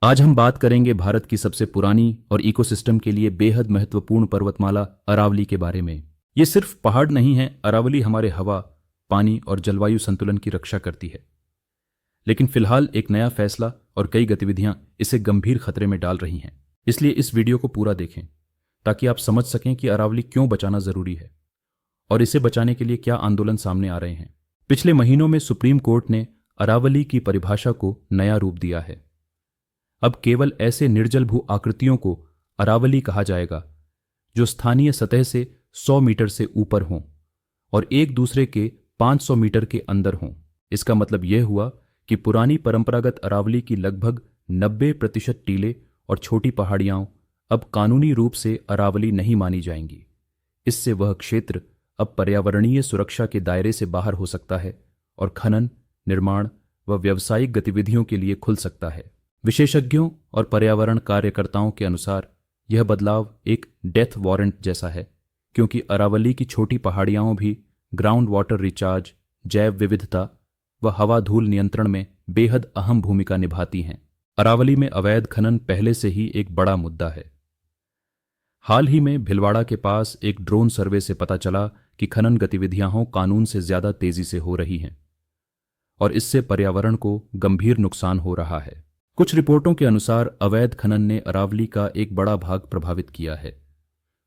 आज हम बात करेंगे भारत की सबसे पुरानी और इकोसिस्टम के लिए बेहद महत्वपूर्ण पर्वतमाला अरावली के बारे में। ये सिर्फ पहाड़ नहीं है, अरावली हमारे हवा, पानी और जलवायु संतुलन की रक्षा करती है। लेकिन फिलहाल एक नया फैसला और कई गतिविधियां इसे गंभीर खतरे में डाल रही हैं। इसलिए इस वीडियो को पूरा देखें ताकि आप समझ सकें कि अरावली क्यों बचाना जरूरी है और इसे बचाने के लिए क्या आंदोलन सामने आ रहे हैं। पिछले महीनों में सुप्रीम कोर्ट ने अरावली की परिभाषा को नया रूप दिया है। अब केवल ऐसे निर्जल भू आकृतियों को अरावली कहा जाएगा जो स्थानीय सतह से 100 मीटर से ऊपर हों और एक दूसरे के 500 मीटर के अंदर हों। इसका मतलब यह हुआ कि पुरानी परंपरागत अरावली की लगभग 90% टीले और छोटी पहाड़ियां अब कानूनी रूप से अरावली नहीं मानी जाएंगी। इससे वह क्षेत्र अब पर्यावरणीय सुरक्षा के दायरे से बाहर हो सकता है और खनन, निर्माण व व्यावसायिक गतिविधियों के लिए खुल सकता है। विशेषज्ञों और पर्यावरण कार्यकर्ताओं के अनुसार यह बदलाव एक डेथ वारंट जैसा है, क्योंकि अरावली की छोटी पहाड़ियां भी ग्राउंड वाटर रिचार्ज, जैव विविधता व हवा धूल नियंत्रण में बेहद अहम भूमिका निभाती हैं। अरावली में अवैध खनन पहले से ही एक बड़ा मुद्दा है। हाल ही में भिलवाड़ा के पास एक ड्रोन सर्वे से पता चला कि खनन गतिविधियां कानून से ज्यादा तेजी से हो रही हैं और इससे पर्यावरण को गंभीर नुकसान हो रहा है। कुछ रिपोर्टों के अनुसार अवैध खनन ने अरावली का एक बड़ा भाग प्रभावित किया है।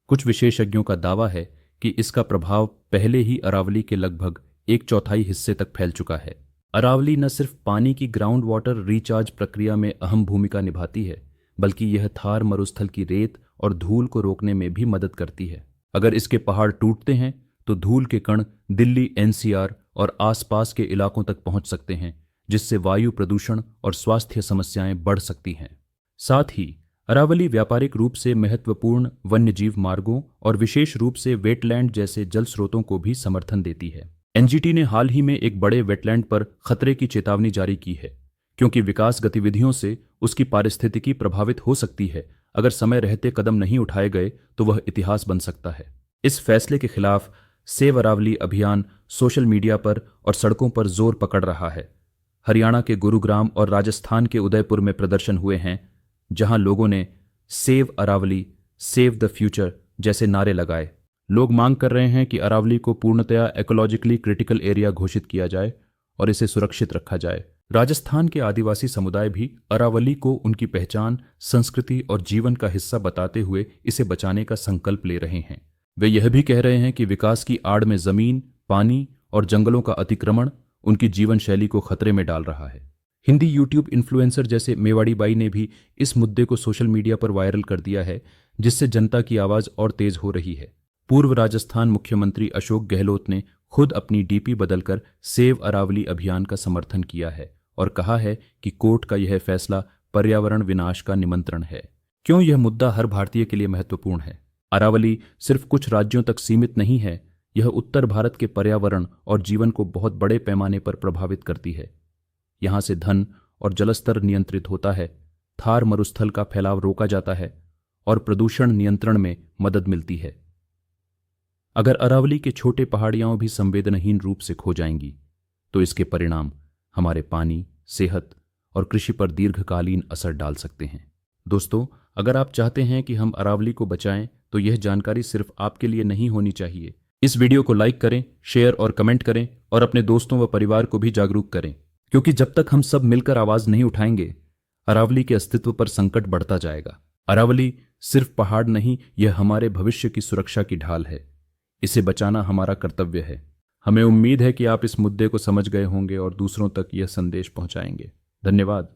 कुछ विशेषज्ञों का दावा है कि इसका प्रभाव पहले ही अरावली के लगभग 1/4 हिस्से तक फैल चुका है। अरावली न सिर्फ पानी की ग्राउंड वाटर रिचार्ज प्रक्रिया में अहम भूमिका निभाती है, बल्कि यह थार मरुस्थल की रेत और धूल को रोकने में भी मदद करती है। अगर इसके पहाड़ टूटते हैं तो धूल के कण दिल्ली एनसीआर और आसपास के इलाकों तक पहुंच सकते हैं, जिससे वायु प्रदूषण और स्वास्थ्य समस्याएं बढ़ सकती हैं। साथ ही अरावली व्यापारिक रूप से महत्वपूर्ण वन्यजीव मार्गों और विशेष रूप से वेटलैंड जैसे जल स्रोतों को भी समर्थन देती है। एनजीटी ने हाल ही में एक बड़े वेटलैंड पर खतरे की चेतावनी जारी की है, क्योंकि विकास गतिविधियों से उसकी पारिस्थितिकी प्रभावित हो सकती है। अगर समय रहते कदम नहीं उठाए गए तो वह इतिहास बन सकता है। इस फैसले के खिलाफ सेव अरावली अभियान सोशल मीडिया पर और सड़कों पर जोर पकड़ रहा है। हरियाणा के गुरुग्राम और राजस्थान के उदयपुर में प्रदर्शन हुए हैं, जहां लोगों ने save Aravalli, save the future जैसे नारे लगाए। लोग मांग कर रहे हैं कि अरावली को पूर्णतया इकोलॉजिकली क्रिटिकल एरिया घोषित किया जाए और इसे सुरक्षित रखा जाए। राजस्थान के आदिवासी समुदाय भी अरावली को उनकी पहचान, संस्कृति और जीवन का हिस्सा बताते हुए इसे बचाने का संकल्प ले रहे हैं। वे यह भी कह रहे हैं कि विकास की आड़ में जमीन, पानी और जंगलों का अतिक्रमण उनकी जीवन शैली को खतरे में डाल रहा है। हिंदी यूट्यूब इन्फ्लुएंसर जैसे मेवाड़ी बाई ने भी इस मुद्दे को सोशल मीडिया पर वायरल कर दिया है, जिससे जनता की आवाज और तेज हो रही है। पूर्व राजस्थान मुख्यमंत्री अशोक गहलोत ने खुद अपनी डीपी बदलकर सेव अरावली अभियान का समर्थन किया है और कहा है कि कोर्ट का यह फैसला पर्यावरण विनाश का निमंत्रण है। क्यों यह मुद्दा हर भारतीय के लिए महत्वपूर्ण है? अरावली सिर्फ कुछ राज्यों तक सीमित नहीं है, यह उत्तर भारत के पर्यावरण और जीवन को बहुत बड़े पैमाने पर प्रभावित करती है। यहां से धन और जलस्तर नियंत्रित होता है, थार मरुस्थल का फैलाव रोका जाता है और प्रदूषण नियंत्रण में मदद मिलती है। अगर अरावली के छोटे पहाड़ियां भी संवेदनहीन रूप से खो जाएंगी तो इसके परिणाम हमारे पानी, सेहत और कृषि पर दीर्घकालीन असर डाल सकते हैं। दोस्तों, अगर आप चाहते हैं कि हम अरावली को बचाएं तो यह जानकारी सिर्फ आपके लिए नहीं होनी चाहिए। इस वीडियो को लाइक करें, शेयर और कमेंट करें और अपने दोस्तों व परिवार को भी जागरूक करें, क्योंकि जब तक हम सब मिलकर आवाज नहीं उठाएंगे, अरावली के अस्तित्व पर संकट बढ़ता जाएगा। अरावली सिर्फ पहाड़ नहीं, यह हमारे भविष्य की सुरक्षा की ढाल है। इसे बचाना हमारा कर्तव्य है। हमें उम्मीद है कि आप इस मुद्दे को समझ गए होंगे और दूसरों तक यह संदेश पहुंचाएंगे। धन्यवाद।